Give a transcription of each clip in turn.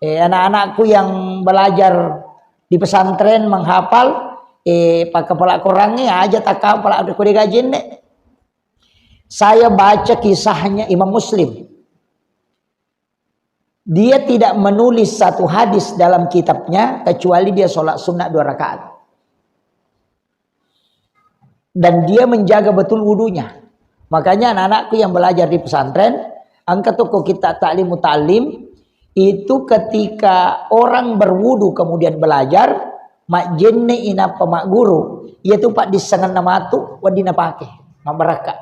Anak-anakku yang belajar di pesantren menghafal, pakai pelak korangnya aja tak kau pelak aku digajin nek. Saya baca kisahnya Imam Muslim. Dia tidak menulis satu hadis dalam kitabnya kecuali dia sholat sunnah 2 rakaat. Dan dia menjaga betul wudunya. Makanya anak-anakku yang belajar di pesantren, angkat toko kita ta'lim muta'lim, itu ketika orang berwudu kemudian belajar, mak jenne ina pemak guru, yaitu pak disengan namatu wadina pakai, mak beraka.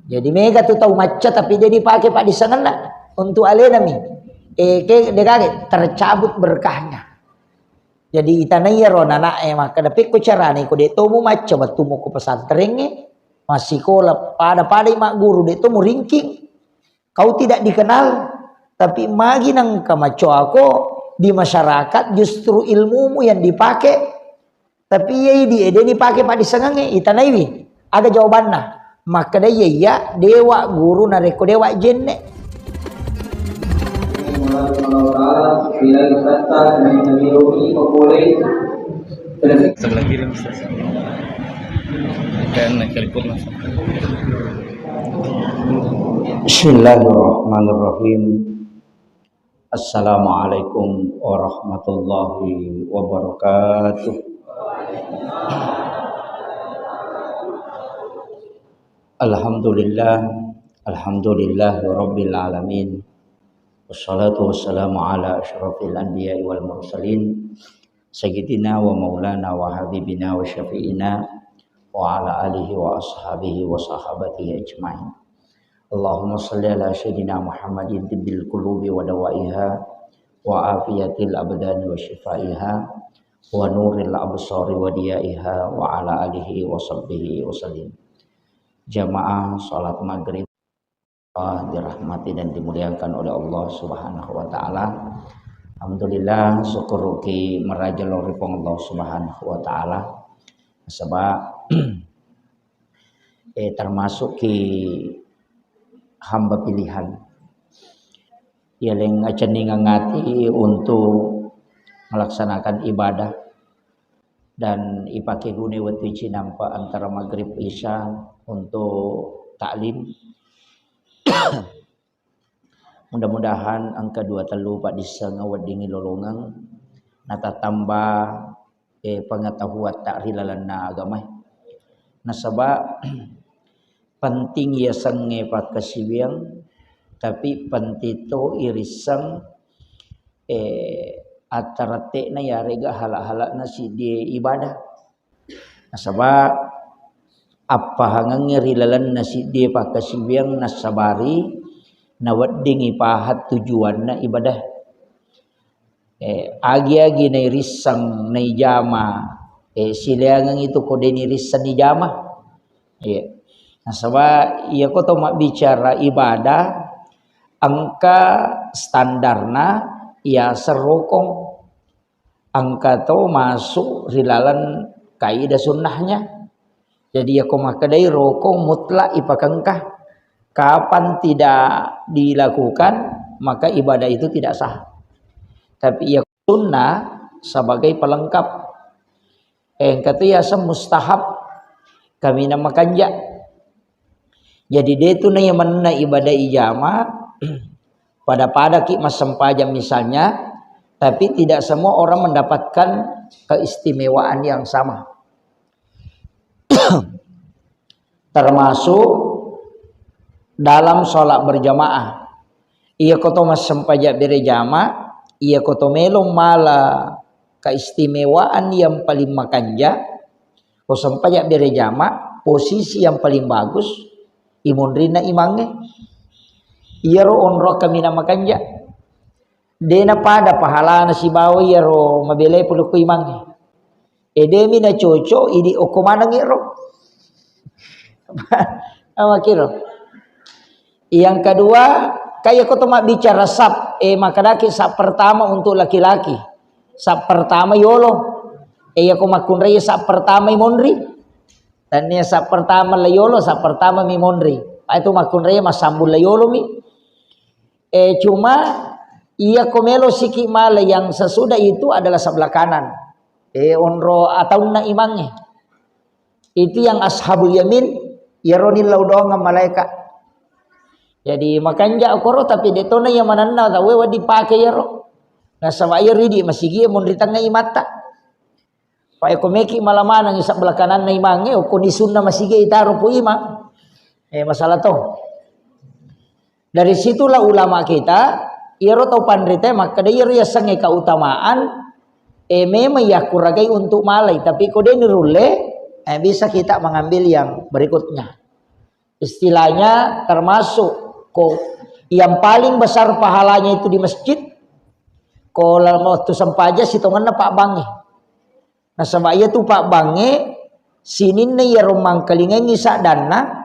Jadi mega tu tahu macet tapi dia dipakai pak disengan untuk alenami. Ke dekaget tercabut berkahnya. Jadi itanaya rona na maka dapik ko carane ko dito mo macam batumo ko pesantren masih kola pada mak guru dito mo ringking. Kau tidak dikenal tapi magi nang kamaco ako di masyarakat justru ilmumu yang dipakai tapi dia dipakai pak disengange itanaiwi ada jawabannya maka dia ya dewa guru nareko dewa jenne. Bila berkata dengan Nabi Romi memulai sebelah kiri dan telepon. Bismillahirrahmanirrahim. Assalamualaikum warahmatullahi wabarakatuh. Alhamdulillah rabbil alamin. Wassalatu wassalamu ala asyrafil anbiya'i wal mursalin sayyidina wa maulana wa habibina wa syafi'ina wa ala alihi wa ashabihi wa sahabatihi ajma'in. Allahumma salli ala sayyidina Muhammadin tibbil qulubi wa dawaiha wa afiyatil abdani wa shifaiha wa nuril absari wa diyaiha wa ala alihi wa sahbihi wa sallim. Jamaah salat maghrib dirahmati dan dimuliakan oleh Allah Subhanahu wa taala. Alhamdulillah syukur ki merajal ripong Allah Subhanahu wa taala. Sebab termasuk ki hamba pilihan. Yang cenderung ngati untuk melaksanakan ibadah dan ipake gune waktu cinampa antara maghrib isya untuk taklim. Mudah-mudahan angka 2 telu pak disanga wadingi lolongang nata tambah pengetahuan takrilalanna agama. Nasaba penting ya sange pak kasibiang tapi pentito irisang atarate na ya rega halak-halak na si dia ibadah. Nasaba apa hangang ngirilalan nasi dia pakai sibiang nasabari nawaddingi pahat tujuan na ibadah agi-agi na irisang na ijama siliangang itu kode ni risan ijama nasaba iya ko to bicara ibadah angka standarna ya serokong angka to masuk rilalan kaidah sunnahnya. Jadi aku makadai rokok mutlak ipakangkah kapan tidak dilakukan maka ibadah itu tidak sah. Tapi ya sunnah sebagai pelengkap. Yang kata ya mustahab kami namakan ya. Jadi dia itu yang mana ibadah ijama pada ki mas sempajam misalnya, tapi tidak semua orang mendapatkan keistimewaan yang sama. Termasuk dalam sholat berjamaah. Ia koto mas sempajak berjamaah, ia koto melong mala keistimewaan yang paling makanja. Ko sempajak berjamaah posisi yang paling bagus. Imunrina imangnya. Ia ro onro kami nama kanja. Dena pada pahala na si bawa ia ro mabelai puluh ku imangnya. Edemi na coco idi okomana ngiro. Apa kiro? Yang kedua, kayak kau mak bicara sab, makadaki sab pertama untuk laki-laki. Sab pertama yolo. Aku makun raya sab pertama imondri. Dan ya sab pertama la yolo, sab pertama mimondri. Itu makun raya mas sambul la yolo mi. Cuma Ia komelo siki male yang sesudah itu adalah sebelah kanan. Onro atau na imangnya. Itu yang ashabul yamin yaronil laudonga malaikat. Jadi makanya okoro tapi detona yang mananna tawe wadi pake yaro. Nah sama air ridi masigi mon ritanga imata. Pa ekomeki malamana ng sebelah kanan na imangnya okoni sunna masigi itaro po imang. Masalah to. Dari situlah ulama kita iro tau pandrite maka dia ya sange keutamaan memang ya kuragai untuk malai tapi kode nirule bisa kita mengambil yang berikutnya. Istilahnya termasuk yang paling besar pahalanya itu di masjid. Kalau mau tu sampaja sitongan Pak Bange. Nah sama iya tu Pak Bange sinin ya romang kalingengi sa dana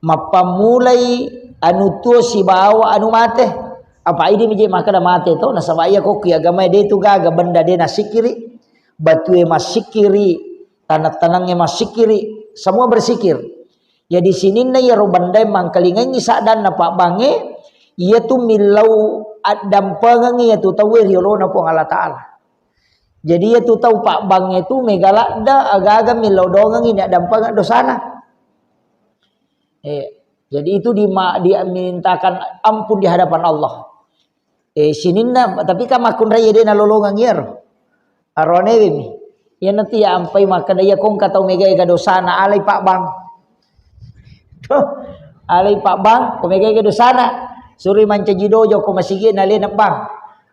mapamulai anu tuo si bawa anu mate apa ini menjadi maka dah mate to na sama iya kok agama dia tu gaga benda dia nasikiri batue masikiri tanah-tanangnya masikiri semua bersikir jadi sini na ya robandai mangkalingan isa dan na Pak Bange ia tu milau adam pengang ia tu tahu riolo na po Allah Taala jadi ia tu tahu Pak Bange tu megalada aga-aga milau dongang ini adam pengang dosana jadi itu dimintakan ampun di hadapan Allah. Sininna tapi ka makun raya dia nalolongan yer. Arone bimi. Ya nanti ya ampai makan dia kong katau mega ega dosana alai Pak Bang. Alai Pak Bang ko mega ega dosana. Suri mancaji dojo ko masigi nalena Bang.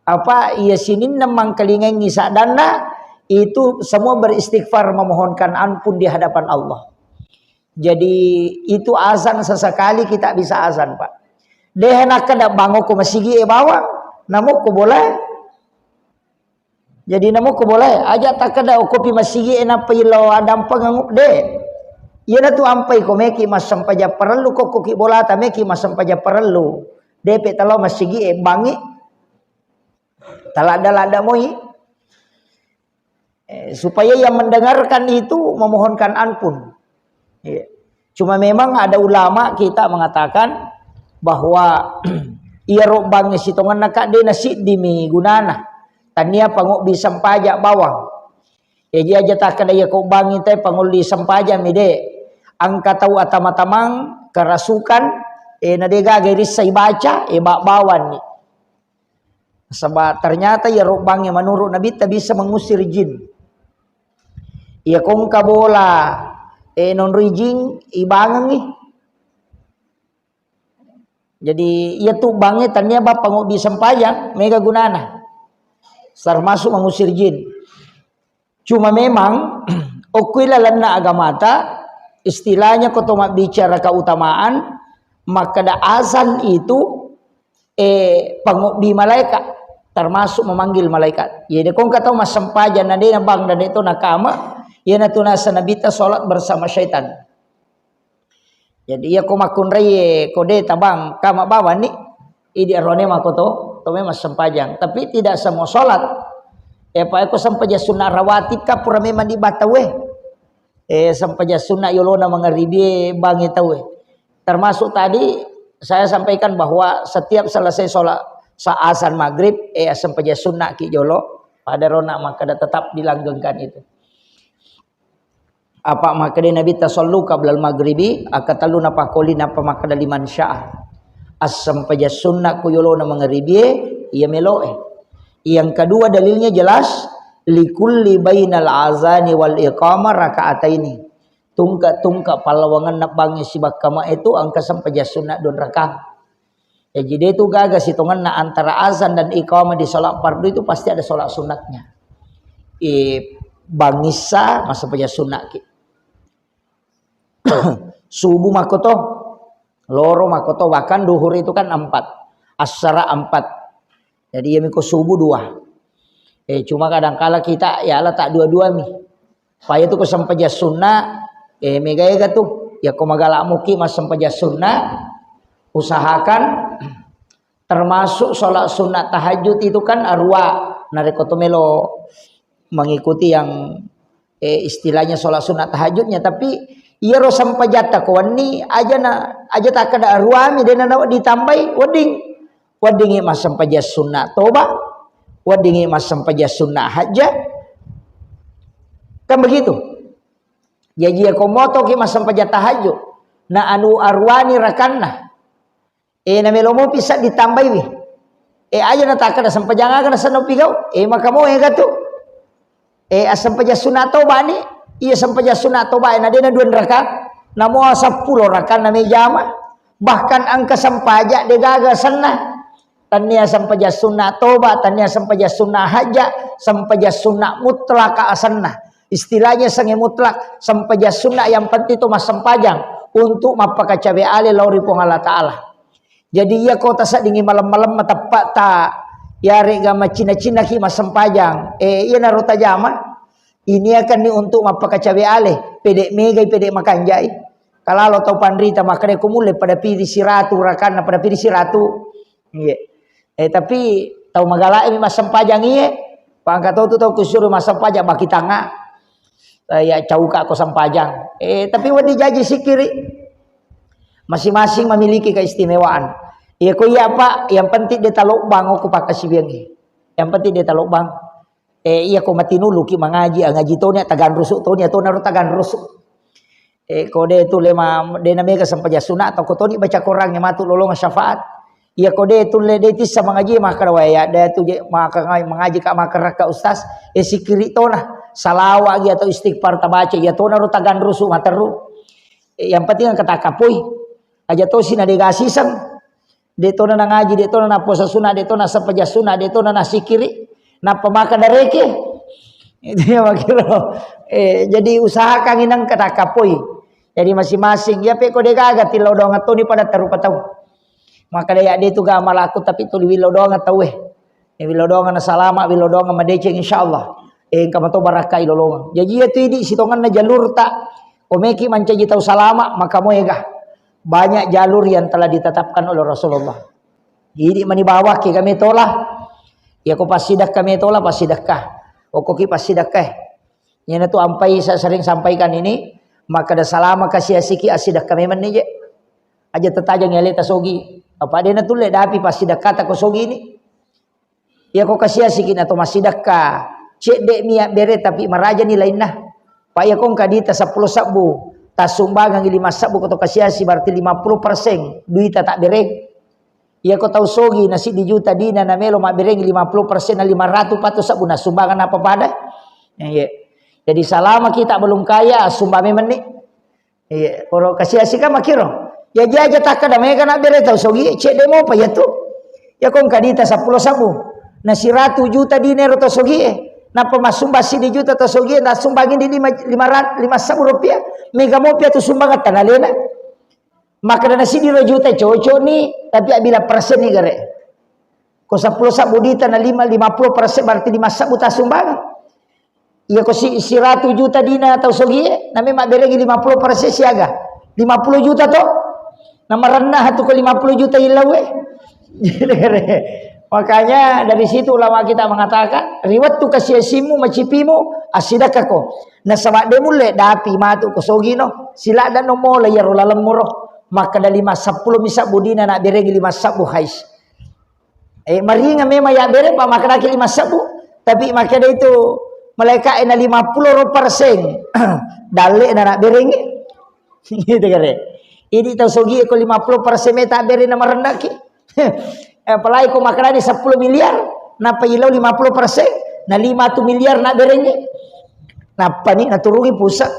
Apa ia sininna mangkalingan ngisa dana itu semua beristighfar memohonkan ampun di hadapan Allah. Jadi itu azan sesekali kita bisa azan Pak. Deh nak kada bango ko masigi bawa, namo ko boleh. Jadi namo ko boleh. Aja tak kada kopi masigi ena pilo adam panganguk deh. Iya na tu ampai ko meki mas sampaja perlu ko koki bola ta meki mas sampaja perlu. Depe talo masigi bangi. Talada-lada moi. Supaya yang mendengarkan itu memohonkan ampun. Ya. Cuma memang ada ulama kita mengatakan bahwa ia robangnya sitongan nak de nasi dimi gunana tania panguk bisa pajak bawang dia aja tak kada ia kau bangi teh pangul di sempaja mide angka tahu atama-tamang kerasukan nadega garis saya baca bawan ni sebab ternyata ia robangnya menurut Nabi tak bisa mengusir jin ia kong kabola non rijing ibangang nih. Jadi ia tuh bangnya tanya bapak mau bisa pajang mega gunana. Termasuk mengusir jin. Cuma memang okuila lana agamata istilahnya kau bicara keutamaan maka da azan itu pangobi malaikat termasuk memanggil malaikat. Ya dia kong kata mas sempajan nade na bang dan itu nakama ia natuna sanabita solat bersama syaitan. Jadi ia komakun reye kode tabang kama bawa ni idi arone makoto to memang sempajang tapi tidak semua solat. Pa ako sampaja sunnah rawatib ka pura memang di batawe. Sampaja sunnah yolona mangaribi bangi tawe. Termasuk tadi saya sampaikan bahwa setiap selesai solat azan maghrib sampaja sunnah ki jolo pada rona maka tetap dilanggengkan itu. Apa maka dia Nabi tasallu qablal maghribi akatalu napa qoli napa maka liman syaa asam paja sunnah kuyolona maghribi ia meloe. Yang kedua dalilnya jelas likulli bainal azani wal iqamah rakaataini. Tungka palawangan nabangi sibak kama itu angka sampaja sunnah don rakaat. Jadi itu gagas hitungan na antara azan dan iqamah di salat fardu itu pasti ada salat sunatnya. Bangisa masa paja sunnah ki. Subuh makoto loro makoto bahkan duhur itu kan 4 asyara 4 jadi ya miko subuh 2 cuma kadang kala kita ya Allah tak dua-dua mi paya tu ko sampaja sunnah megaya tuh ya ko magala muki mas sampaja sunnah usahakan termasuk sholat sunat tahajud itu kan arwa narekoto melo mengikuti yang istilahnya sholat sunat tahajudnya tapi iya rosam pajata kawan ni aja tak kada arwami dan nak ditambai wedding wadingi masam paja sunnah toba, wadingi masam paja sunnah hajja. Kan begitu. Jadi aku moto ki masam paja tahajud. Na anu arwani rakanna. Na melomo bisa ditambah wi. Aja na takkan asam paja ngana sano pigau. Maka mo gatu. Asam paja sunnah toba ni. Iya asam paja sunnah toba na dena 2 rakaat. Namo 10 rakaat na may jama. Bahkan angka sampaja de gaga sana. Tania sampaja sunnah toba, tania sampaja sunnah haja, sampaja sunnah mutlak asanna. Istilahnya sange mutlak, sampaja sunnah yang penting itu mas sampajang untuk mapakacabe ale lauri pong Allah Ta'ala. Jadi ia kota sa dingi malam-malam matapak ta yari gama cina-cina ki mas sampajang. Iya naruta jama. Ini akan ni untuk mapakacabe ale, pedek megai pedek makanjai. Kalau lo tau pandrita makanya kumule pada pilih si ratu rakan pada pilih si ratu. Iya. Tapi tahu magala ini mas sampajang iya. Pangkat tahu kusuruh mas sampajang baki tanga. Ya cauka ko sampajang. Tapi wadi jaji sikiri. Masing-masing memiliki keistimewaan. Iya ko iya Pak, yang penting dia talok bang aku pakai sibiangi. Yang penting dia talok bang. Iya ko matinulu ki mengaji ngaji to nya tagan rusuk to nya to naru tagan rusuk. Kode itu lema dena mega sampaja sunat atau kotoni baca Quran yang matu lolong syafaat. Iya kode itu le detis sama ngaji maka waya dia tu maka mengaji ka maka raka ustaz sikiri tona salawa lagi atau istighfar tabaca ya tona ru tagan rusu materu. Yang penting kata kapui aja to sina degasi sang de tona na ngaji de tona na puasa sunat de tona sampaja sunat de tona na sikiri na pemaka dareke. Itu ya makiro. Jadi usahakan inang kata kapui. Jadi masing-masing ya pe kode gaga tilau dong atau ni pada taruh patau. Maka dia tu ga malaku tapi tu wilo dong atau wilo dong na salama wilo dong ma deceng insyaallah. Kama to barakai lolong. Jadi itu ini sitongan na jalur tak omeki mancaji tau salama maka mo ega. Banyak jalur yang telah ditetapkan oleh Rasulullah. Jadi mani bawah ki kami tolah. Ya ko pasidak kami tolah pasidakah. Okoki pasidakah. Yana tu ampai saya sering sampaikan ini maka da salama kasih asiki asidak kami menije. Aja tetajang yale tasogi. Apa dia na tulle dapi pasidak kata ko sogi ini. Ya ko kasih asiki na to masidakah. Cek dek miak bere tapi maraja ni lain nah. Pak ya kong kadita 10 sabu. Tasumbangan 5 sabu ko to kasih asih berarti 50% duit tak bere. Ya ko tahu sogi nasi di juta dina na melo mak bere 50% na 500 patu sabu na sumbangan apa pada. Ya. Jadi selama kita belum kaya sumbame meni. Iya, kalau kasih asih kan makiro. Ya jaja tak kada mereka nak bere tahu sogi cek demo apa ya tu. Ya kong kadita 10 sabu. Na 100 juta dinero to sogi. Na pemasumba si di juta to sogi na sumbangin di 5 sabu rupiah. Mega mopia tu sumbangan tanalena. Maka na si di 2 juta cocok ni tapi bila persen ni gare. Ko 10 sabu dita na 50% berarti 5 sabu ta sumbangan. Iya ko si 100 juta dina atau sogi nami mak beregi 50% siaga 50 juta to nama rendah tu ke 50 juta ilawe. Makanya dari situ ulama kita mengatakan riwat tu kasiasimu macipimu asidakako na sama demu le dapi matu ko sogi no sila dan no mo la yaro lalam muro maka da 5 10 misa budina nak beregi 5 sabu hais. Maringa memang ya bere pa maka laki 5 sabu tapi maka da itu mereka ena 50% dale na nak berengi gitu kare ini tau sogi ko 50% meta bere na marendah ki apalagi ko makrani 10 miliar na pailaw 50% na 5 tu miliar na berengi napa ni naturungi pusat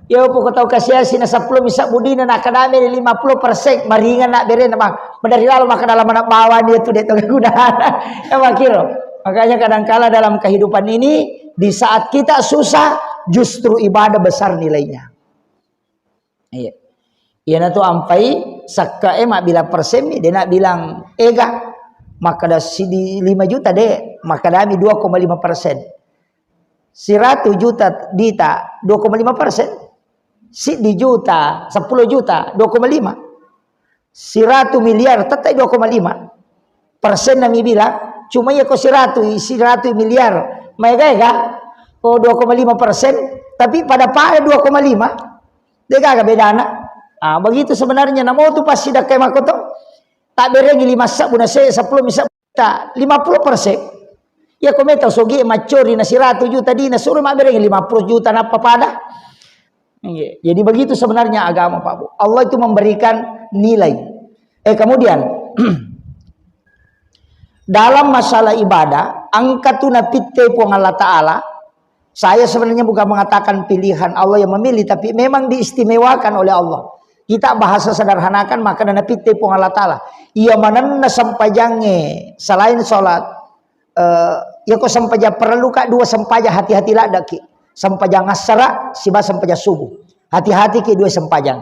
ya po ko tau kasih na 10 misa budina na kadame 50% maringan na bere na madari lalu maka dalam anak bawa dia tu deto kegunaan ya makiro. Makanya kadangkala dalam kehidupan ini di saat kita susah justru ibadah besar nilainya. Iya. Iya na tu ampai sakka emak bila persemi dia nak bilang ega maka dah si di 5 juta deh maka dami 2,5%. 100 juta dita 2,5%. Si di juta 10 juta 2,5. 100 miliar tetap 2,5. Persen nami bilang cuma ya ko 100 miliar mega ko 2,5% tapi pada pak 2,5 dia kagak beda anak begitu sebenarnya namo tu pasti dak kayak makoto tak beregi 5 sak buna saya 10 misa ta 50%. Ya kometa sogi macori na 100 juta di na suruh mak beregi 50 juta napa pada. Jadi begitu sebenarnya agama Pak Bu. Allah itu memberikan nilai. Kemudian dalam masalah ibadah, angkatuna pitte pong Allah Ta'ala, saya sebenarnya bukan mengatakan pilihan Allah yang memilih, tapi memang diistimewakan oleh Allah. Kita bahasa sederhanakan, maka dana pitte pong Allah Ta'ala. Ia mananna sampajange selain sholat, ya kok sampaja perlu kak 2 sampaja hati-hati lah daki. Sampajang asara, siba sampaja subuh. Hati-hati ke 2 sampajang.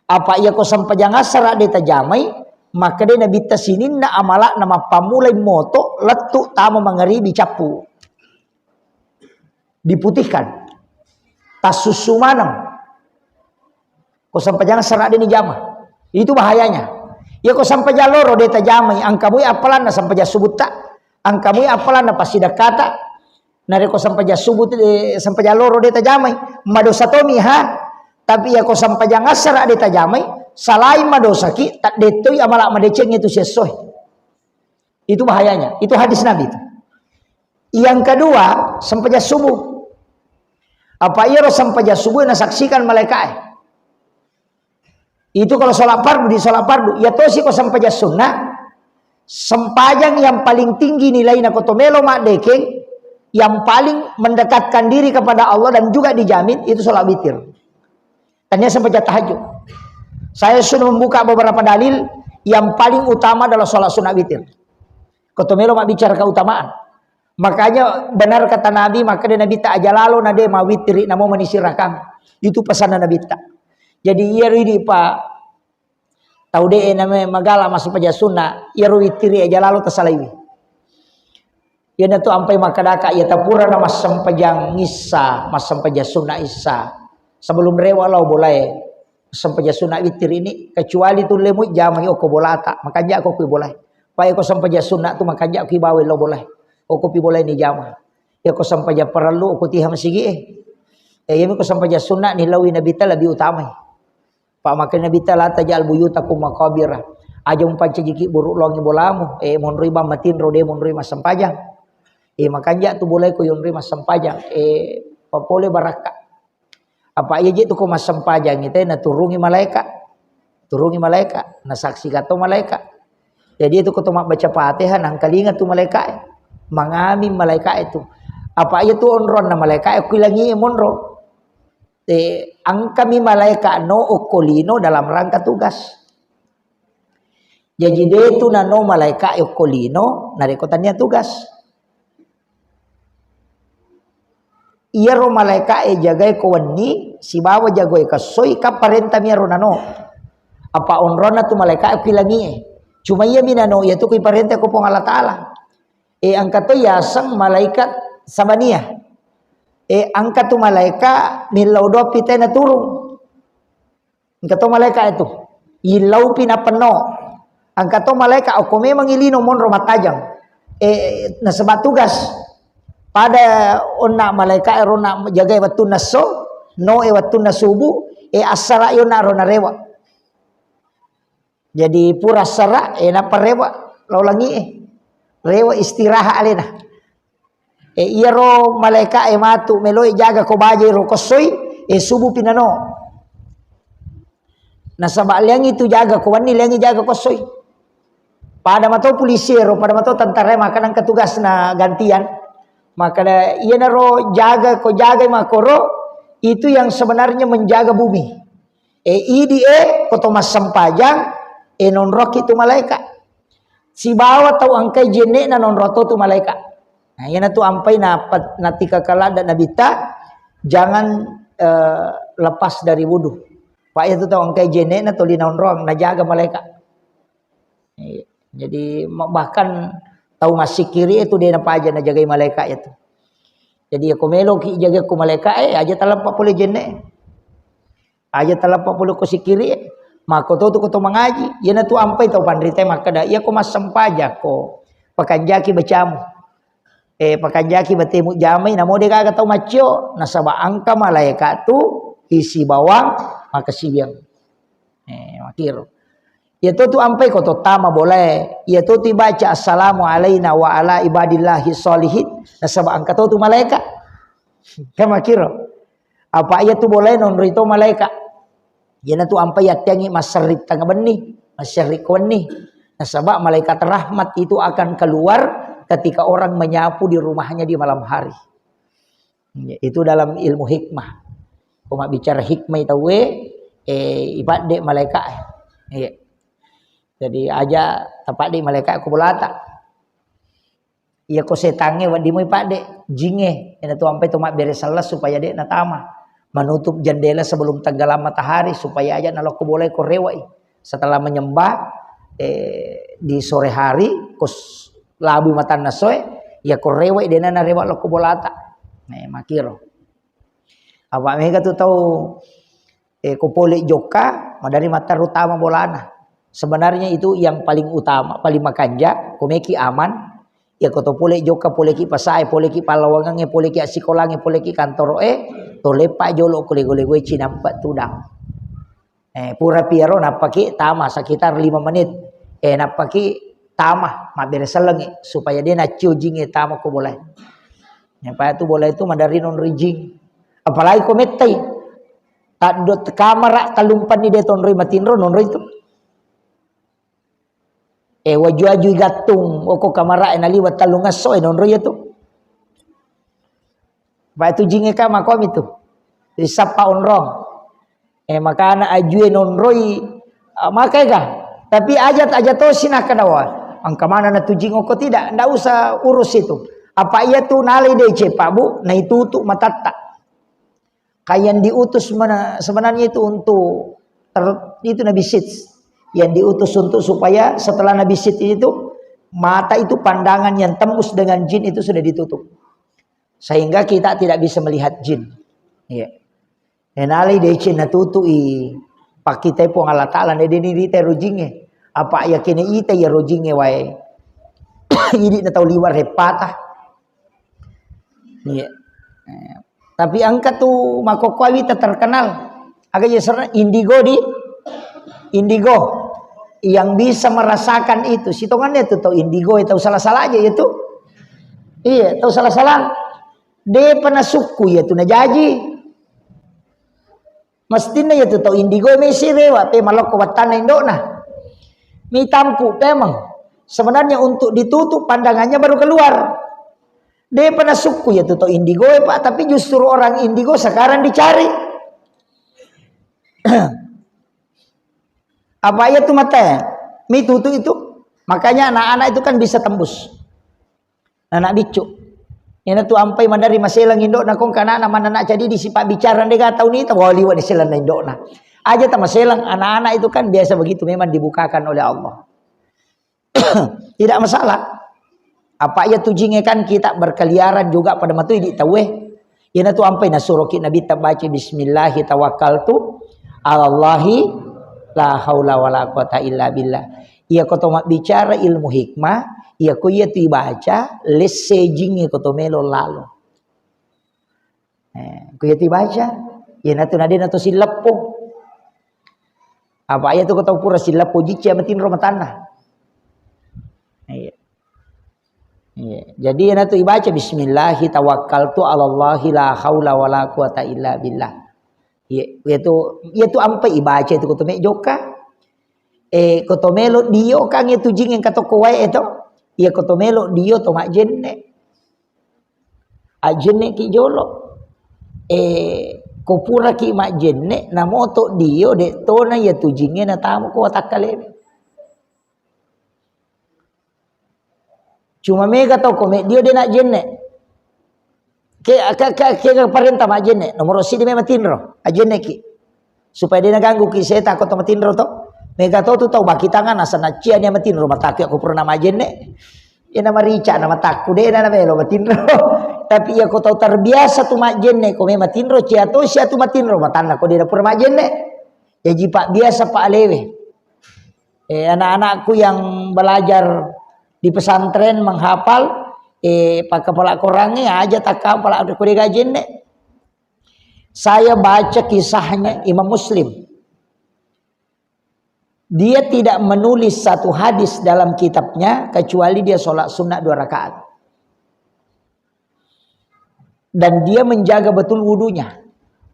Apa ia kok sampajang asara deta jamai, maka dia nabi tasinin na amala nama pamulai moto letuk tamu mengeribi capu. Diputihkan. Tasusu manam. Kok sampajang asara dini jama. Itu bahayanya. Ya kok sampajang loro deta jamai, angkamu apalan na sampajang subut tak. Angkamu apalan na pasida kata. Nare ko sampaja subuh sampaja loro deta jamai madosa tomi ha, tapi ya ko sampaja ngasara deta jamai salain madosa ki tak detoi amala madeceng itu sesuai. Itu bahayanya. Itu hadis Nabi itu. Yang kedua, sampaja subuh. Apa iya ro sampaja subuh na saksikan malaikat. Itu kalau sholat fardu di sholat fardu, ya tosi ko sampaja sunnah. Sempajang yang paling tinggi nilainya ko tomelo mak dekeng, yang paling mendekatkan diri kepada Allah dan juga dijamin itu sholat witir. Tanya sampai tahajud. Saya sudah membuka beberapa dalil yang paling utama adalah sholat sunat witir. Kotomelo mak bicara keutamaan. Makanya benar kata Nabi, maka dia Nabi tak ajalalo nade ma witiri namo manisirakan. Itu pesanan Nabi tak. Jadi ia ini Pak tahu deh namanya magala masuk paja sunnah, ia witiri ajalalo tasalaiwi. Ya natu ampai makadaka ya tapura na masampajang ngisa, masampaja sunnah isa. Sebelum rewa lau boleh sampaja sunnah witir ini kecuali tu lemut jamai oko bolata, makanya aku pi boleh. Pai ko sampaja sunnah tu makanya aku bawa lau boleh. Oko pi boleh ni jamai. Ya ko sampaja perlu aku tiham sigi ya ko sampaja sunnah ni lawi nabi ta lebih utama. Pak makan nabi ta la tajal buyutakum maqabirah. Ajong pancajiki buruk longi bolamu mon riba matin rode mon riba sampajang. Makanya tu boleh ko yung rimas sampajang papole baraka. Apa aja tu ko mas sampajang ite na turungi malaikat. Turungi malaikat, nasaksi kato malaikat. Jadi itu ko tumak baca Fatihah nang kalinga tu malaikat. Mangami malaikat itu. Apa aja tu onron na malaikat ko ilangi monro. Angkami malaikat no okolino dalam rangka tugas. Jadi dia tu na no malaikat okolino narekotannya tugas. Iya ro malaikat jagai ko wani si bawa jagoy kasoy ka parenta mi ro nano apa onrona tu malaikat pilangi cuma iya minano ya tu ko parenta ko pong Allah Taala angkat ya sang malaikat sabania angkat tu malaikat milaudo pitena turung angkat tu malaikat itu ilau pinapeno angkat tu malaikat o memang ilino mon ro matajang na sebat tugas pada onak malaikat rona jaga waktu naso no waktu nasubu asara yo na rona rewa. Jadi pura sara na parewa laulangi rewa istirahat alena. Iya ro malaikat matu meloi jaga ko baje ro kosoy subu pinano. Nasaba liang itu jaga ko wani liang jaga kosoy. Pada mato polisi ro pada mato tentara makan ketugas na gantian. Maka ia naro jaga ko jaga makoro itu yang sebenarnya menjaga bumi. Idi koto mas sampajang non rok itu malaikat. Si bawa tahu angkai jene na non roto tu malaikat. Nah ia tu ampai natika kala dan nabita jangan lepas dari wudu. Pak itu tahu angkai jene na toli non rong na jaga malaikat. Jadi bahkan tahu masih kiri itu dia apa aja na jagai malaikat itu. Jadi aku melo ki jaga ku malaikat aja talapak boleh jenne. Aja talapak boleh ku si kiri. Maka tu ko mengaji. Ya na tu ampai tau pandrite maka da ia ko mas sampaja ko pakanjaki bacamu. Pakanjaki batemu jamai namo de kaga tau macio nasaba angka malaikat tu isi bawang maka sibiang. Makiro. Ya tu ampai ko to tama boleh. Ya tu baca assalamu alaina wa ala ibadillahi sholihin. Nasaba angka tu malaikat. Kama kira. Apa ya tu boleh non rito malaikat. Ya tu ampai ya tiangi masyrik tanga benih, masyrik benih. Nasaba malaikat rahmat itu akan keluar ketika orang menyapu di rumahnya di malam hari. Ya, itu dalam ilmu hikmah. Koma bicara hikmah itu ibarat dek malaikat. Ya. Jadi aja tapak di malaikat aku bolata. Iya ko setange wadi mo ipade jinge ina tu ampai tu mak beres salas supaya dek natama menutup jendela sebelum tenggelam matahari supaya aja nalok ko boleh ko rewai setelah menyembah di sore hari kos labu matan nasoe ya ko rewai dena na rewa lok ko bolata makiro apa mereka tu tahu ko pole joka madari mata utama bolana. Sebenarnya itu yang paling utama, paling makanja, komeki aman. Ya koto pole joka pole ki pasai, pole ki palawangan, pole ki asikolang, pole ki kantor to lepa jolo kule gue cinampat tudang. Pura piero napaki tama sekitar 5 menit. Napaki tama mabere selengi supaya dia na ciujing tama ko boleh. Yang itu boleh itu mandari non rijing. Apalagi kometai. Tak dot kamera kalumpan ni deton roi matinro non roi itu. Waju gatung oko kamara enaliwat talungas so nonro ya tu. Ba itu jinge ka makom itu. Disapa onrong. Maka anak ajue nonroi makai ka. Tapi ajat to sinah kadawa. Angka mana na tu jingo ko tidak, ndak usah urus itu. Apa ia tu nalai DC Pak Bu, na itu tu matata. Kayan diutus mana sebenarnya itu untuk itu Nabi Sits. Yang diutus untuk supaya setelah Nabi Siti itu mata itu pandangan yang tembus dengan jin itu sudah ditutup sehingga kita tidak bisa melihat jin. Ya. Enali dece natutui pakite po Allah Taala ne deni rite rojinge apa ya kene ite ya rojinge wae ini na tahu liwar repatah. Ya. Tapi angka tu makokwawi terkenal agak ya indigo indigo yang bisa merasakan itu sitongannya itu tahu indigo itu salah-salah aja itu iya tahu salah-salah dia pernah suku ya tu najaji mestinya ya tu tahu indigo mesi rewa pe malok watan indona mi tampu memang sebenarnya untuk ditutup pandangannya baru keluar dia pernah suku ya tu tahu indigo Pak tapi justru orang indigo sekarang dicari. Apa ya tuh mata mitutu itu makanya anak-anak itu kan bisa tembus anak bicu ini tuh ampai mandari maselang indok na kong kana mana nak jadi disipak bicara dega tahu ni tahu wali wadi selang indok na aja ta maselang anak-anak itu kan biasa begitu memang dibukakan oleh Allah. Tidak masalah apa ya tujinge kan kita berkeliaran juga pada matu di tawe ini tuh ampai nasuroki Nabi tabaci bismillahi tawakkaltu alallahi la haula wala quwata illa billah. Ia koto mak bicara ilmu hikmah, ia ko ia tu baca lesejing ia koto melo lalo. Ko ia tu baca, ia natu nade natu silapo. Apa ia tu koto pura silapo jici amatin romatana. Iya. Iya. Jadi ia natu ibaca bismillahi tawakkaltu 'alallahi la haula wala quwata illa billah. Itu ampai ibaca itu kotome joka kotomelo dio kang itu jing yang katoko wae itu ya kotomelo dio to mak jenne ajenne ki jolo kopura ki mak jenne na moto dio de tona ya tujinge na tamu ko takale cuma mega to kome dio de nak jenne ke parenta ma jenne nomor sidi memang tinro ajenne ki supaya dia ganggu ki saya takut sama tinro to mega to tu tau baki tangan asana cia dia matinro mataki aku pernah ma jenne ya nama rica nama takku deh nama melo matinro tapi ya kau tahu terbiasa tu ma jenne ko memang tinro cia to sia tu matinro matanda ko dia pernah ma jenne ya jipak biasa pak lewe anak-anakku yang belajar di pesantren menghafal pak kepala korangnya aja tak kepala ada kode gajen deh. Saya baca kisahnya Imam Muslim. dia tidak menulis satu hadis dalam kitabnya kecuali dia sholat sunnah 2 rakaat. Dan dia menjaga betul wudunya.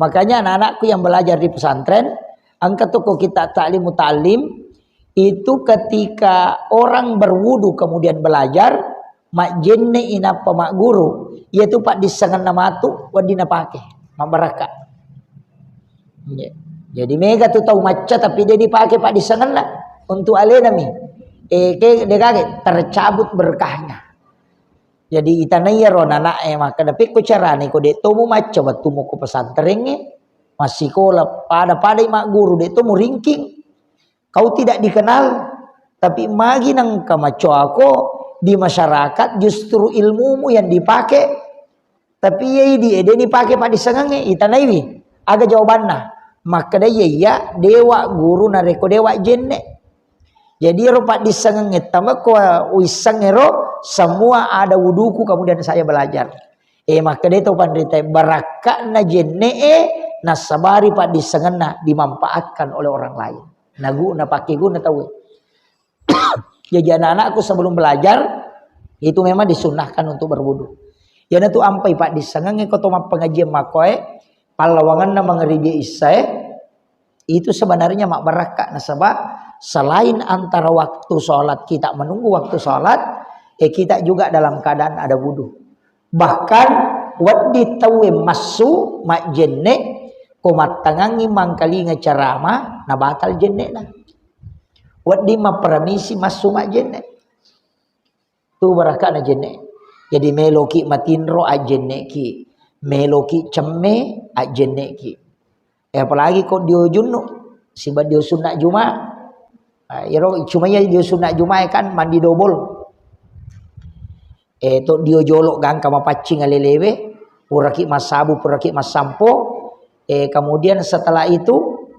Makanya anak-anakku yang belajar di pesantren, angkat toko kita ta'limu ta'lim, itu ketika orang berwudu kemudian belajar, mak jenne ina mak guru, yaitu pak disangan nama tu wadina pake, mak baraka. Jadi mega tu tahu maca tapi dia dipakai pak disangan lah untuk alenami. Ke dia kaget tercabut berkahnya. Jadi itanaya ron anak maka dapat ko carane ko de tomu maca waktu mo ko pesantren masih kola pada mak guru de tomu ringking. Kau tidak dikenal tapi magi nang kamaco aku di masyarakat justru ilmumu yang dipakai tapi ye dia dipakai pak disangange itanaiwi aga jawabanna maka dia ya dewa guru nareko dewa jenne. Jadi ro pak disangange tama ko wisangero semua ada wuduku kemudian saya belajar. Maka dia tu pandita barakana jenne nasabari pak disangana dimanfaatkan oleh orang lain. Nagu na pakai guna tahu. Jadi anak-anakku sebelum belajar itu memang disunahkan untuk berwudu. Ya tu ampai pak disangange ko toma pengajian makoe palawangan na mengerija isae itu sebenarnya mak barakah nasabah selain antara waktu sholat kita menunggu waktu sholat kita juga dalam keadaan ada wudu. Bahkan waddi tawe masu mak jenne komatangangi mangkali ngecerama na batal jenne na. Waddi ma permisi masu mak jenne. Tu barakah na jenne. Jadi meloki matinro a jenne ki. Meloki cemme a jenne ki. Apalagi kok dia junuk sibat dia sunat Jumat. Cuma ya dia sunat Jumat kan mandi double. Tok dia jolok gang kama pacing alelewe, puraki mas sabu, puraki mas sampo. Kemudian setelah itu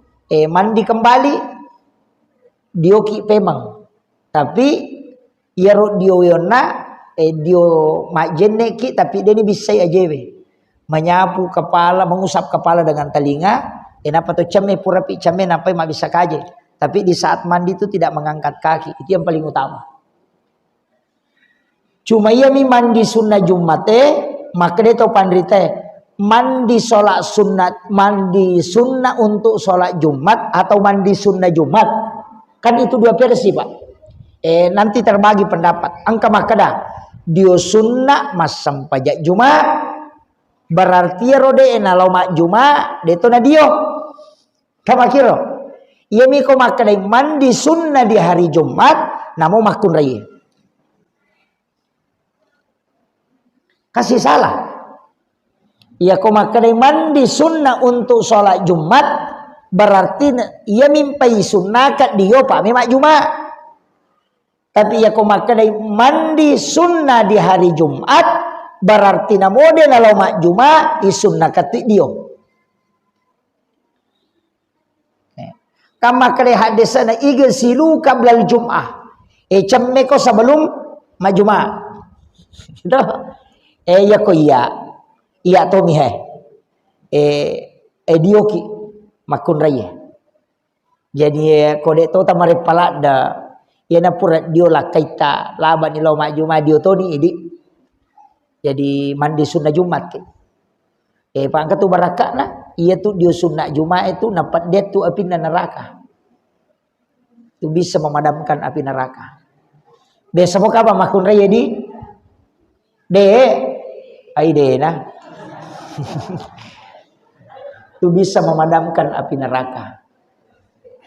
mandi kembali dioki pemang. Tapi ya ro dio yona dio mak jenne ki tapi dia ni bisa ajewe. Menyapu kepala, mengusap kepala dengan telinga. Kenapa tuh ceme purapi ceme nampai mak bisa kaje. Tapi di saat mandi itu tidak mengangkat kaki. Itu yang paling utama. Cuma ia mi mandi sunnah Jumat maka dia tahu pandrite mandi sholat sunat, mandi sunnah untuk sholat Jumat atau mandi sunnah Jumat. Kan itu dua versi pak. Nanti terbagi pendapat. Angka makada dia sunnah masam pajak Jumat berarti rode nalau mak Jumat deto na dio. Kama kiro. Ia mi ko makada mandi sunnah di hari Jumat namo makun raya. Kasih salah. Ia ko makadai mandi sunnah untuk sholat Jumat berarti ia mimpai sunnah kat dia pak memang Jumat. Tapi ia ko makadai mandi sunnah di hari Jumat berarti namode nalau mak Jumat isunnah kat dia. Kama kadai hadisana igsilu qabla al-jum'ah. Cemme ko sebelum mak Jumat. Ya ko iya to mi dioki makun raya. Jadi kode to tamare palada ya na pura dio la kaita laba ni lo mak Jumat dio to ni idi. Jadi mandi sunnah Jumat ke. Pangkat tu barakah na ia tu dio sunnah Jumat itu dapat dia tu api neraka. Tu bisa memadamkan api neraka. Besok apa makun raya di Aide nah. Itu bisa memadamkan api neraka.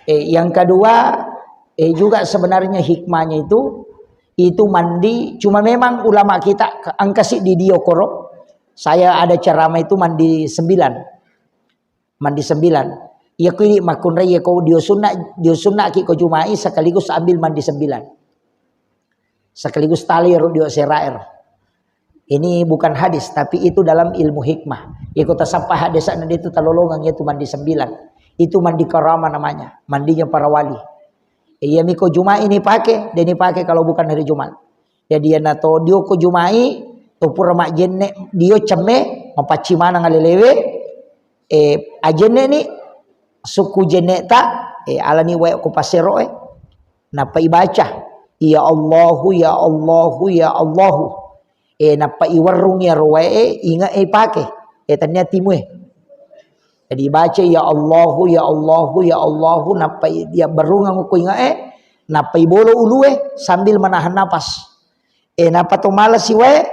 Yang kedua juga sebenarnya hikmahnya itu mandi cuma memang ulama kita angkasi di Diokoro. Saya ada ceramah itu mandi 9. Mandi 9. Ya kini makun raya kau dia sunat ki ko Jumai sekaligus ambil mandi 9. Sekaligus tali dio serair. Ini bukan hadis tapi itu dalam ilmu hikmah. Ikut sampai hadis itu talolongan itu mandi 9. Itu mandi karama namanya, mandinya para wali. Iya miko Jumat ini pakai, dan ini pakai kalau bukan hari Jumat. Jadi ya nato dio ko Jumai, to pura mak jenne dio cemme mapaci mana ngalelewe. Ajenne ni suku jeneta alani wa ko pasero napa ibaca ya Allahu ya Allahu ya Allahu napa iwarung ya roe inga pake tanya timue jadi baca ya Allahu ya Allahu ya Allahu napa dia berungang ko inga napa ibolo ulue sambil menahan napas napa to malas siwe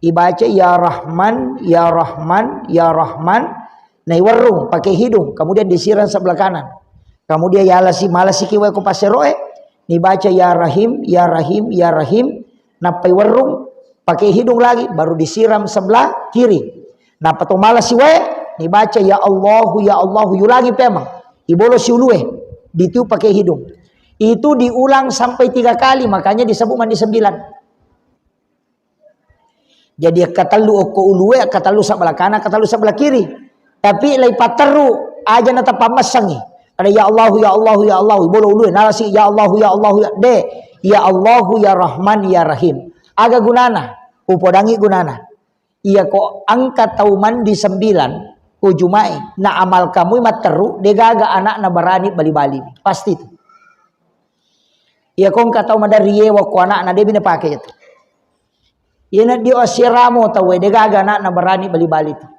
ibaca ya Rahman ya Rahman ya Rahman nah iwarung pakai hidung kemudian disiram sebelah kanan kemudian ya lasi malasi kiwe ko paseroe dibaca ya Rahim ya Rahim ya Rahim napa iwarung pakai hidung lagi baru disiram sebelah kiri napa to malasi we dibaca ya Allahu yu lagi pemang ibolo siulue ditiu pakai hidung itu diulang sampai 3 kali makanya disebut mandi 9 jadi katalu ko ulue katalu sebelah kanan katalu sebelah kiri tapi lepat teru aja nata pamasangi ada ya Allahu ya Allahu ya Allahu bolo ulu narasi ya Allahu ya Allahu ya Rahman ya Rahim aga gunana upodangi gunana iya ko angkat tau mandi 9 ko jumai na amal kamu mat teru degaga anak na barani bali-bali pasti itu iya ko angkat tau madariye wa ko anak na debi na pakai itu iya na dio asiramo tau degaga anak na barani bali-bali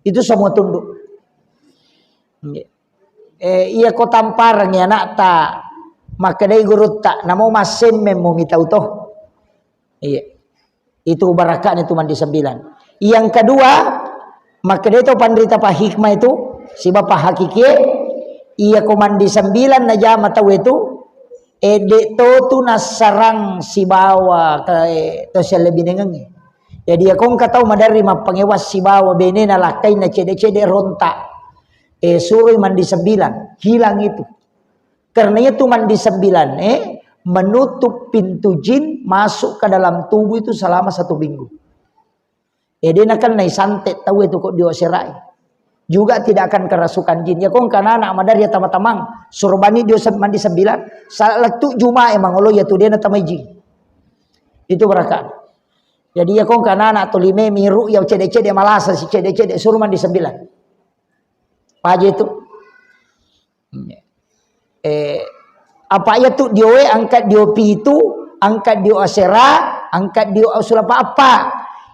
itu semua tunduk. Iya ko tamparang ya nak ta maka dai guru tak namo masen memo mitau toh. Iya. Itu barakat itu mandi 9. Yang kedua maka dai to pandrita pa hikmah itu si bapak hakiki iya ko mandi 9 na jama tau itu de to tu nasarang si bawa ke to siya lebih nengengi. Jadi akong kataw madari mapangewas si bawa bene na lakay na cede-cede ronta. Suruh mandi 9. Hilang itu. Karena itu mandi 9 menutup pintu jin masuk ke dalam tubuh itu selama 1 minggu. Dia akan naik santet tahu itu kok dioserai. Juga tidak akan kerasukan jin. Ya kong kana anak madari ya tamang suruh bani dia mandi 9. Saat tu juma emang Allah ya tu dia na tamay jin. Itu berakat. Jadi ya kong kana anak tolime miru ya cede-cede malasa si cede-cede suruh mandi 9. Paje itu. Apa ya tu diowe angkat dio pitu, angkat dio asera, angkat dio usul apa-apa.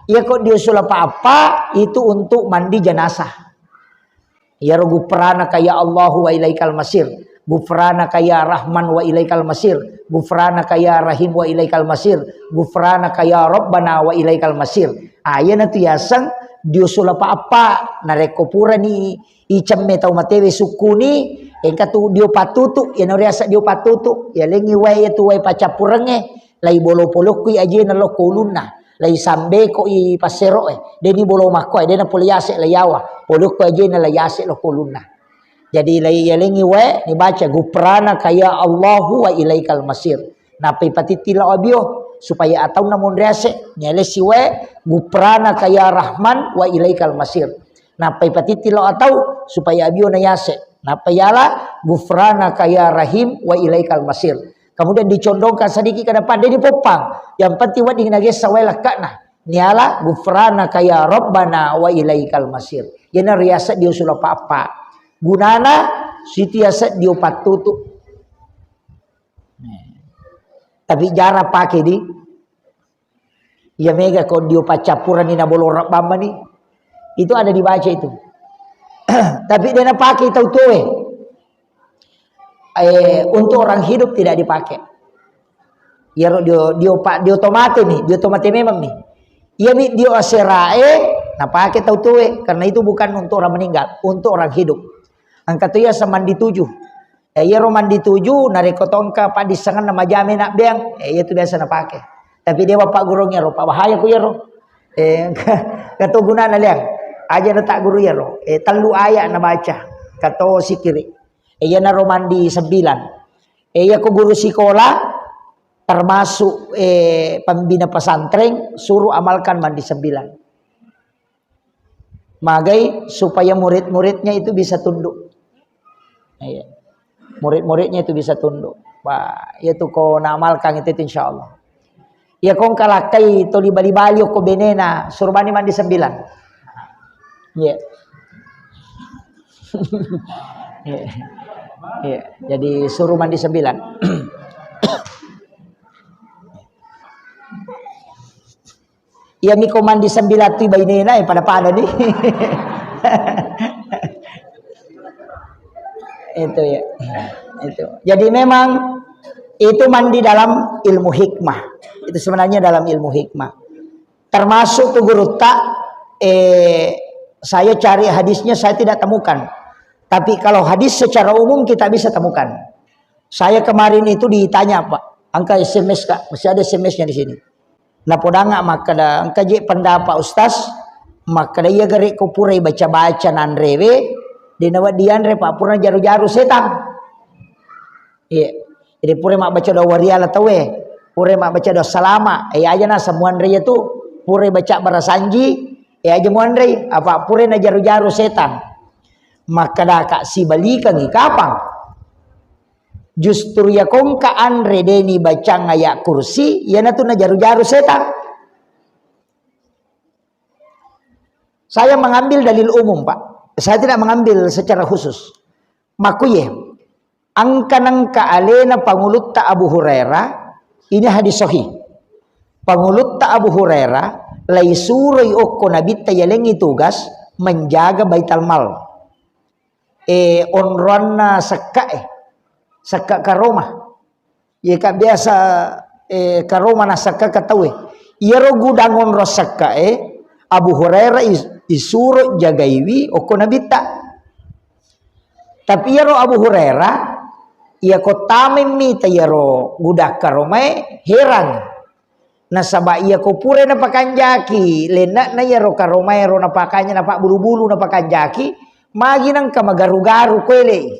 Ya kok dio usul apa-apa itu untuk mandi jenazah. Ya gufranaka ya Allahu wa ilaikal masir. Gufranaka ya Rahman wa ilaikal masir. Gufranaka ya Rahim wa ilaikal masir. Gufranaka ya Rabbana wa ilaikal masir. Ayan tu yasang diusul apa-apa narekopura ni icemme tau matewe sukuni engka tu dio patutu ya noriasa dio patutu ya lengi wae tu wae pacapurenge lai bolo-polok kui aje na lokoluna lai sambe ko i pasero deni bolo makko dena poliase layawa polok ko aje na layase lokoluna. Jadi lengi we dibaca gufrana kaya Allahu wa ilaikal masir. Napi patitila abio supaya atau namun rese nyele siwe gufrana kaya Rahman wa ilaikal masir. Napi patitila atau supaya abio na yase. Napi yala gufrana kaya Rahim wa ilaikal masir. Kemudian dicondongkan sedikit ke depan dia dipopang. Yang penting wa dinagesa wela kana. Nyala gufrana kaya Rabbana wa ilaikal masir. Yana riasa dia sudah apa-apa. Gunana sitiasa dia patutu. Tapi jarang pakai di. Ya mega kalau dia pacapuran ni nabolor bamba ni. Itu ada dibaca itu. Tapi dia nak pakai tahu tuh. Untuk orang hidup tidak dipakai. Ya dia otomatis nih, dia otomatis memang nih. Iya dia aserae, nah pakai tahu tuh karena itu bukan untuk orang meninggal, untuk orang hidup. Angkat tu ya samandi 7. Ya mandi 7 narekotongka pa disangan nama jame nak beang. Itu biasa na pakai. Tapi dia bapak gurungnya ro, bahaya ku ya ro. Kato gunana liang. Aja na tak guru ya ro. Telu ayat na baca. Kato sikiri. Ya na ro mandi 9. Ya ku guru sekolah termasuk pembina pesantren suruh amalkan mandi 9. Magai supaya murid-muridnya itu bisa tunduk. Ya. Murid-muridnya itu bisa tunduk. Wah, itu ko naamalkan itu insyaallah. Ya kong kalakai to libali-bali ko benena surbani mandi 9. Ya. Iya. Iya. Jadi suruh mandi 9. Iya miko mandi 9 tu bainena pada nih. Itu ya. Itu. Jadi memang itu mandi dalam ilmu hikmah. Itu sebenarnya dalam ilmu hikmah. Termasuk tuh guru tak saya cari hadisnya saya tidak temukan. Tapi kalau hadis secara umum kita bisa temukan. Saya kemarin itu ditanya Pak, angka SMS Kak, masih ada SMS-nya di sini. Nah podanga maka da angka je pendapat Ustaz, maka da iya gere ko pure baca-baca nanrewe di nawa dianre Pak purna jaru-jaru setan. Iya. Jadi pure mak baca da wariala tawe, pure mak baca da salama, aja na semuan re itu pure baca barasanji, aja muan re apa pure na jaru-jaru setan. Maka da kak si balikan ni kapang. Justru ya kongka andre deni baca ngaya kursi, ya na tu na jaru-jaru setan. Saya mengambil dalil umum Pak. Saya tidak mengambil secara khusus. Makuye angka alena pangulutta Abu Hurairah ini hadis sahih. Pangulutta Abu Hurairah laisuroi okko nabi tayalengi tugas menjaga baital mal. Onronna sakka karoma. Ya kak biasa karoma na sakka katawe. Yero gudangon ro sakka Abu Hurairah isuro jagaiwi okko nabi ta. Tapi yero Abu Hurairah ia ko tamimi tayaro gudak karomai heran. Nasaba ia ko pure na pakanjaki lena na yero karomai ro na pakanya na pak bulu-bulu na pakanjaki magi nang kamagaru-garu kwele.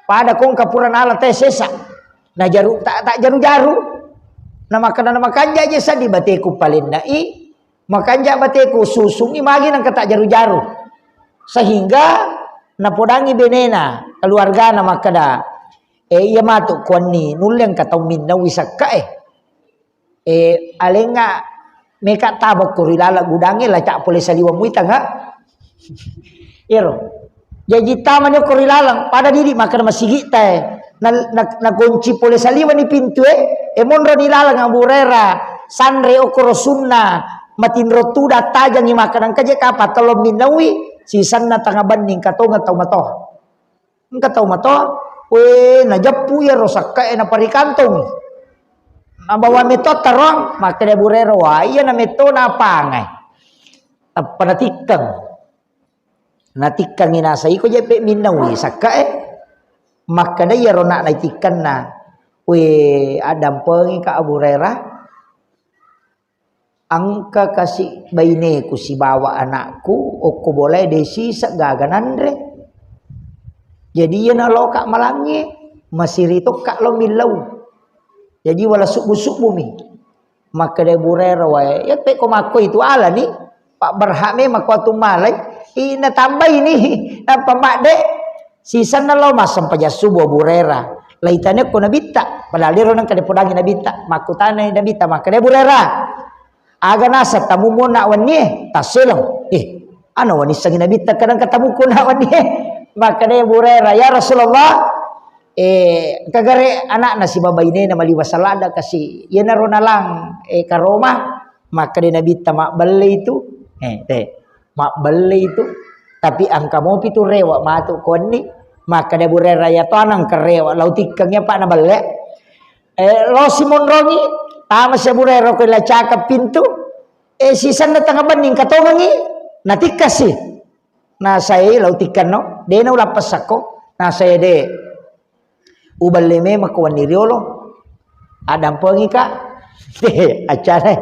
Pada kong kapuran ala teh sesa. Na jaru tak jaru-jaru. Na makanja aja sa di bateku palin nai. Makanja bateku susungi magi nang kata jaru-jaru. Sehingga napodangi benena keluarga na makada iya matuk kuani nulyang katau minna wisaka alenga meka tabak kurilala gudange la cak pole saliwa muita nga iro jadi tamanyo kurilalang pada didi maka masigi teh na kunci pole saliwa ni pintu monro nilalang Abu Hurairah sanre okoro sunna matinro tuda tajang ni makanan kaje kapat tolong minawi sisan na tanga banding katong atau matoh. Katau matoh, na japu ya rosak kae na parikantong. Na bawa meto tarong, maka de burero wa iya na meto na pangai. Panatikang. Natikang inasa iko jepe minawi sakae. Maka de ya rona naitikan na adam pengi ka Abu Hurairah. Angka kasih baineku si bawa anakku oko boleh desi sagaganan re. Jadi ya nalo kak malangnya masih rito kak lo milau. Jadi wala subuh mi. Maka de burera wae ya pe ko mako itu ala nih. Pak berhak me mako tu malai. Ina tambah ini na pamakde sisa nalo masam paja subuh burera. Laitane ko nabita. Padahal dia nang kade podangi nabita. Makutane nabita maka de burera. Aga nasa tamu mo na wani tasilong ano wani sangi nabita kadang katamu ko na wani maka de burera ya Rasulullah kagare anak na si babayne na maliwasalada kasi yan na ron na lang karoma maka de nabita makbale itu makbale itu tapi angka mo pitu rewa matu koni maka de burera ya to anang karewa lautikangnya pak na bale lo Simon Rongi tama siya burero ko ila cakap pintu sisan na tanga banding katongangi natikasi na saya lautikan no de na ulapas ako na saya de ubaleme makuan ni riolo adam pengi ka acara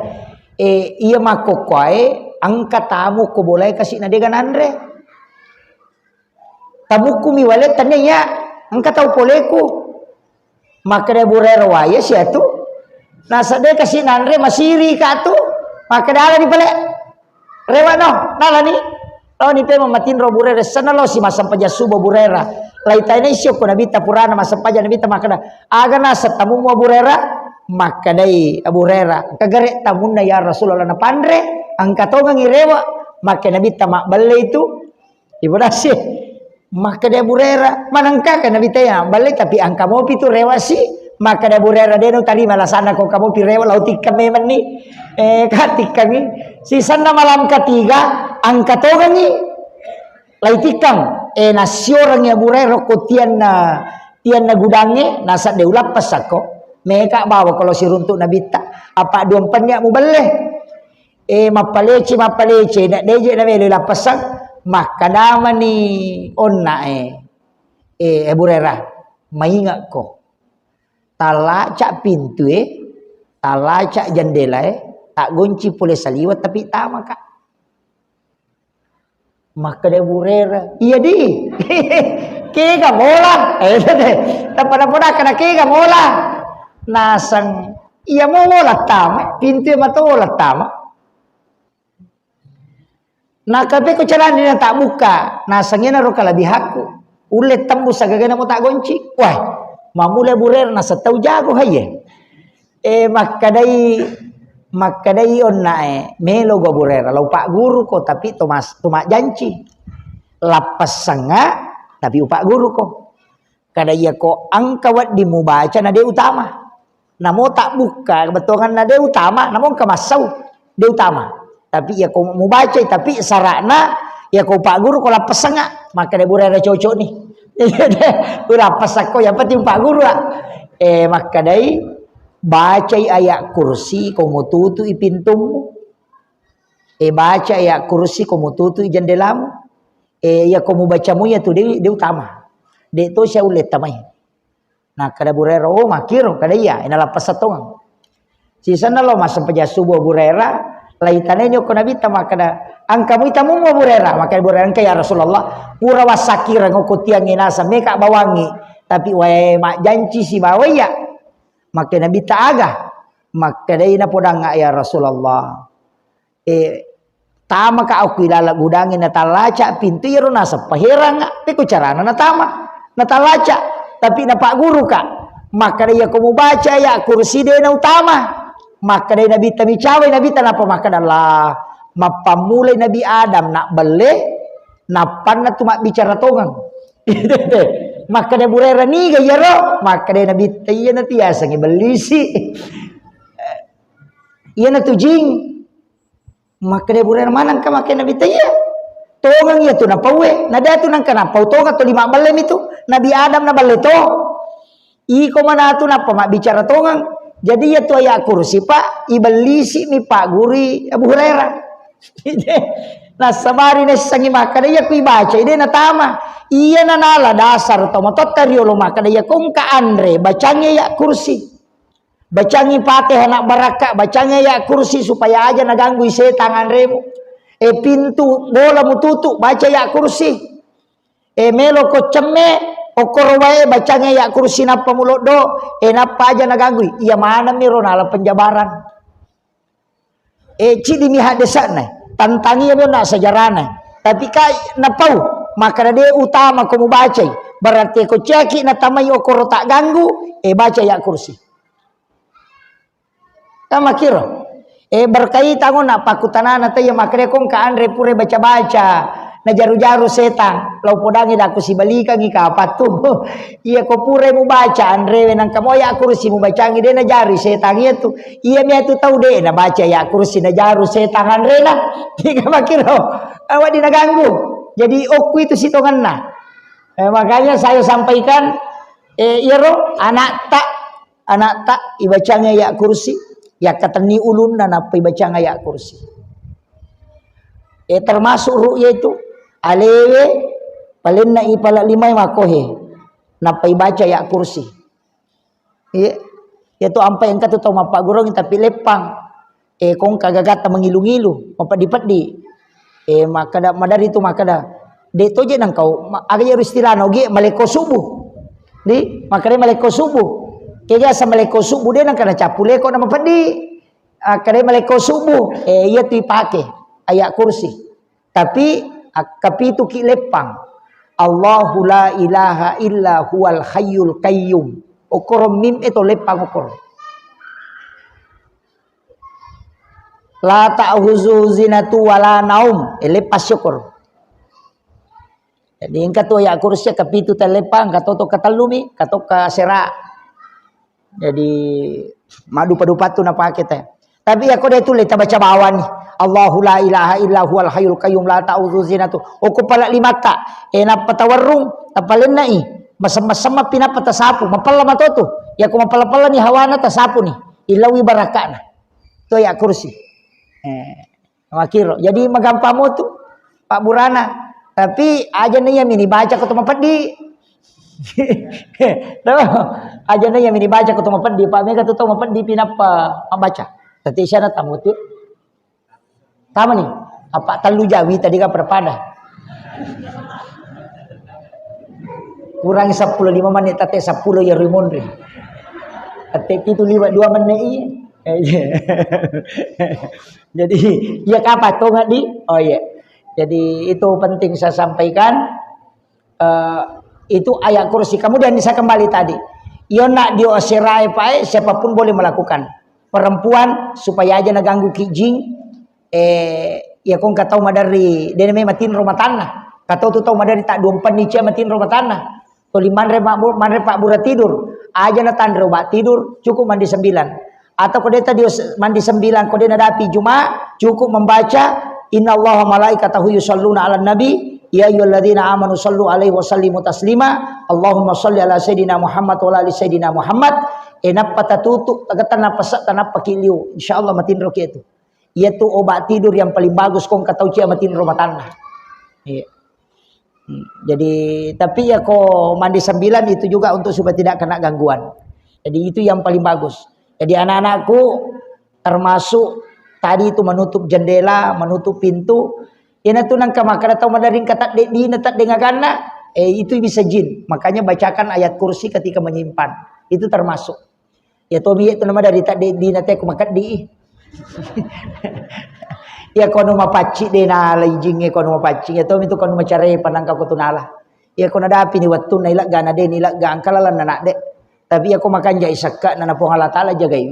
iya makokoy ang katamu ko boleh kasih na degan andre tamu ko miwalet tanya ya ang kataw poleku maka de burero waya siya tu nasa de kasih nanre masiri ka tu maka dala ni pale rewa no nala ni lo ni pe mamatin ro burera sana lo si masam paja subo burera laita ini syok ko nabita purana masam paja nabita maka da aga nasa tamu mo burera maka dai burera kagare tamun na ya Rasulullah na pandre ang katongang irewa maka nabita makbale itu ibu nasi Maka dia burera manangka kan Nabi tanya balik tapi angka mau pitu rewasi maka dia burera dia no tadi malah sana kau kamu pirewa lautik kami meni katik kami si sana malam ketiga angka togan ni lautikam nasi orang ya burera ko tian na gudange nasa de ulap pasako mereka bawa kalau si runtuk Nabi tak apa dua penyak mu boleh mapalece nak deje na melo lapasak maka nama ni onna burera maingat ko talacak pintu talacak jendela tak gunci boleh saliwat tapi tak maka dia burera iya di kega mola tapada kana kega mola nasang iya mo mola tama pintu matola tama nah kape ko cara ni tak buka nasangnya na roka lebih haku ulet tembus agagana mo tak gonci wah mamule burer na sa tau jago haye maka dai onna melo go burer lau pak guru ko tapi tomas tuma janci lapas sanga tapi upak guru ko kada ia ko angkawat di mubaca na de utama namo tak buka kebetulan na de utama namo kamasau de utama tapi ia ko mubaca tapi sarana ia ko pak guru ko lapas sanga maka de burer cocok ni udah pas aku yang penting pak guru maka dai baca ayat kursi kamu tutu pintumu baca ayat kursi kamu tutu jendelamu ya kamu bacamu ya tu dia utama de to sia ulet tamai nah kada burera makiro kada iya ina lapas satongang si sana lo masa peja subuh burera laitane nyo ko nabi tama kada angkamu itamu mo burera maka burera ya Rasulullah pura wasakira ngokotiang inasa meka bawangi tapi wae mak janci si bawaya maka nabi taaga maka deina podang ya Rasulullah tama ka aku ilala gudangin na talaca pintu iro nasa pahirang pe ko carana na tama na talaca tapi na pak guru ka maka dia ko baca ya kursi de na utama maka dia nabi tami cawe nabi tanapa maka adalah mapamulai Nabi Adam nak bele napan na tumak bicara tongang maka dia burera ni gaya ro maka dia nabi taya na tiasa ngi belisi iya na tujing maka dia burera manang ka maka nabi taya tongang ya tu na pawe nada tu nang kana pau tonga to lima balem itu Nabi Adam na bale to iko mana tu napa mak bicara tongang jadi ya tu ayat kursi pak ibelisi mi pak guri Abu Hurairah nah sabari na sangi maka dia ku baca ide na tama iya na nala dasar to matot kariolo maka dia kung ka andre bacanya ya kursi bacangi Fatihah nak baraka bacanya ya kursi supaya aja na ganggu setan andremu pintu bola mututu baca ya kursi melo ko cemme okor wae bacanya ya kursi napa mulut do napa aja na ganggu iya mana miro nala penjabaran cidi mi hadesana tantangi ya nak sejarana tapi kai napau maka dia utama kamu baca berarti ko ceki na tamai okor tak ganggu baca ya kursi kama kiro berkaitan ngon apa kutanana teh ya makre kong ka andre pure baca-baca na jaru-jaru setan lau podangi daku si balika ngi ka patu iya ko pure mu baca andre nang kamo ya kursi mu bacangi de na jari setan itu iya mi itu tau de na baca ya kursi na jaru setan andre na tiga makiro awak di naganggu jadi oku itu sitonganna makanya saya sampaikan iro anak tak ibacanya ya kursi ya katani ulun na napai baca ayat kursi termasuk ru'ya itu alewe paling na ipala limay makohe napai baca ayat kursi itu ampai yang kata tau mapak gurong tapi lepang kong kagagata mengilu-ngilu mapadi-padi maka madari itu maka dah de to je nang kau agak istilahna oge maleko subuh di maka dia maleko subuh kaya sa maleko subuh dia nang kana capule ko na mapadi kare maleko subuh iya tu ipake ayat kursi tapi kapitu ki lepang Allahu la ilaha illa huwal hayyul qayyum okor mim itu lepang okor la ta'khuzu zinatu wala naum lepas syukur Jadi ingkat tu ya kursi kapitu telepang kato to katalumi kato ka sera. Jadi madu padu patu na pakai teh. Tapi aku dah tulis kita baca bawah ni. Allahu la ilaha illa huwal hayyul qayyum la ta'udzu zinatu. Oku pala limata. Ena patawarrung tapalen nai. Masama pinapa tasapu. Mapala matoto. Ya aku mapala-pala ni hawana tasapu ni. Ilawi barakana. Tu ya kursi. Makiro. Jadi magampamu tu Pak Burana. Tapi aja nih yang ini baca ketemu pedi. Aja nih yang ini baca ketemu pedi. Pak Mega tu tahu pedi pinapa membaca. Tadi sana tamu tu. Tamu nih. Apa talu Jawi tadi kan perpada. Kurangi 15 menit tadi 10 ya rimun. Tadi itu 2 menit. Jadi ya kapan tuh nggak di? Oh iya. Jadi itu penting saya sampaikan. Itu ayat kursi. Kemudian saya kembali tadi. Yo nak diosirai pae siapapun boleh melakukan. Perempuan supaya aja naganggu kijing. Ya kong katau madari. Dia memang matin rumah tanah. Katau tu tahu madari tak 24 nicia matin rumah tanah. Toli manre Pak Bura tidur. Aja na tandro bak tidur cukup mandi 9. Atau kode tadi mandi 9 kode nadapi Jumat cukup membaca innallaha malaikatahu yusholluna 'alan nabi ya ayyuhalladzina amanu shallu 'alaihi wa sallimu taslima Allahumma shalli 'ala sayidina Muhammad wa 'ala ali sayidina Muhammad enap patatutuk tagatan pasak tanap pakiliu insyaallah matin roke itu yaitu obat tidur yang paling bagus kong katau cia matin rumah tanah. Iya. Jadi tapi ya kok mandi 9 itu juga untuk supaya tidak kena gangguan. Jadi itu yang paling bagus. Jadi anak-anakku termasuk tadi itu menutup jendela, menutup pintu. Ina tu nang kamakara tau madaring kata di netat dengan kana, itu bisa jin. Makanya bacakan ayat kursi ketika menyimpan. Itu termasuk. Ya tobi itu nama dari tak di nate aku makat di. Ya kono mapaci de na lajinge kono mapaci ya tomi tu kono macare panangka ko tunala. Ya kono dapi ni wattu na ila gana de ni ila ga angkalalan na de. Tapi aku makan jai sakka na pong Allah taala jagai.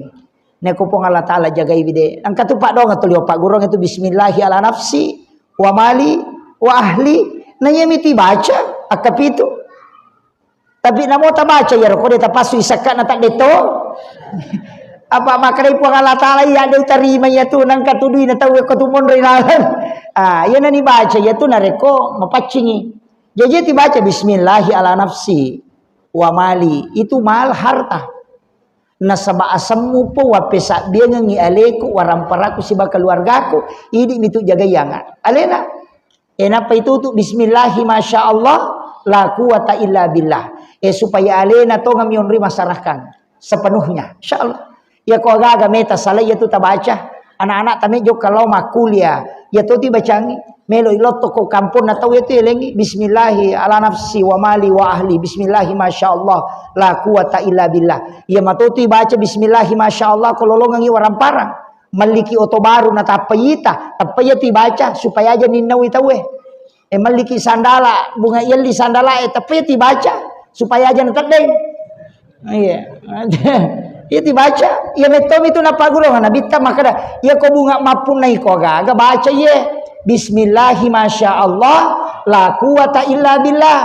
Ne ko pong Allah taala jagai de. Ang katupak dong atulio Pak Gurong itu bismillahi ala nafsi wa mali wa ahli. Na yemiti baca akap itu. Tapi namo ta baca ya ko de tapasu sakka na tak deto. Apa makanai pong Allah taala ya ada terima ya tu nang katudui na tahu ko tumon rinalan. Ya na ni baca ya tu na reko mapacingi. Jadi ti baca bismillahi ala nafsi wa mali itu mal harta nasaba asammu po wa pesak dia ngi aleku waramparaku si keluargaku ini itu jaga yanga alena enapa itu tu bismillahi masyaallah la quwata illa billah supaya alena to ngamion ri masarahkan sepenuhnya insyaallah ya ko aga meta salah ya tu tabaca anak-anak tame jok kalau makulia ya tu ti bacangi melo ilotto ko kampun na tahu itu elengi bismillahi ala nafsi wa mali wa ahli bismillahi masyaallah la quwata illa billah ya matoti baca bismillahi masyaallah kololongangi waramparang maliki oto baru na tapayita tapayati baca supaya aja ninnawi tawe maliki sandala bunga yeli sandala tapayati baca supaya aja natadeng iya ya dibaca ya metom itu napa guru ngana bitta makada ya ko bunga mapun nai ko ga baca ye bismillahi masyaallah la quwata illa billah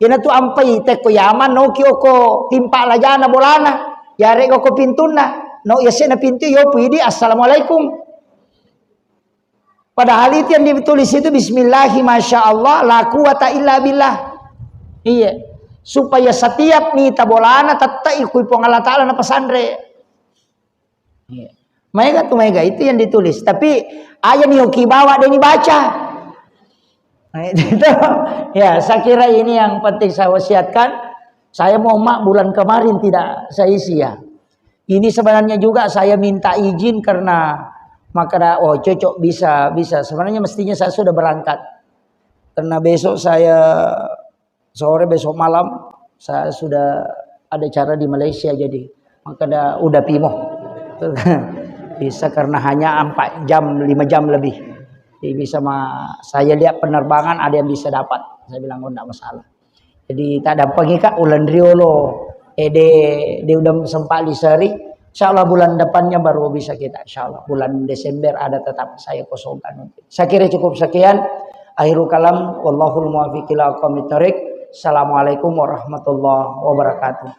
ina tu ampai te ko yaman no ki ko timpa lajana bolana ya re ko pintuna no ya sena pintu yo puidi assalamualaikum padahal itu yang ditulis itu bismillahi masyaallah la quwata illa billah iya supaya setiap ni tabolana tatai kui pong Allah taala na pasandre iya Mega itu yang ditulis. Tapi ayat ni hoki bawa dia ni baca. Nah, itu. Ya, saya kira ini yang penting saya wasiatkan. Saya mau mak bulan kemarin tidak saya isi ya. Ini sebenarnya juga saya minta izin karena maka cocok bisa. Sebenarnya mestinya saya sudah berangkat. Karena besok saya sore besok malam saya sudah ada cara di Malaysia jadi maka udah pimoh. Bisa karena hanya 4 jam 5 jam lebih jadi bisa saya lihat penerbangan ada yang bisa dapat saya bilang enggak masalah jadi tak ada pergi kak ulan riolo de udah sempat diseri insyaallah bulan depannya baru bisa kita insyaallah bulan Desember ada tetap saya kosongkan saya kira cukup sekian Akhirul kalam wallahul muwaffiq ila aqwamit thoriq. Assalamualaikum warahmatullahi wabarakatuh.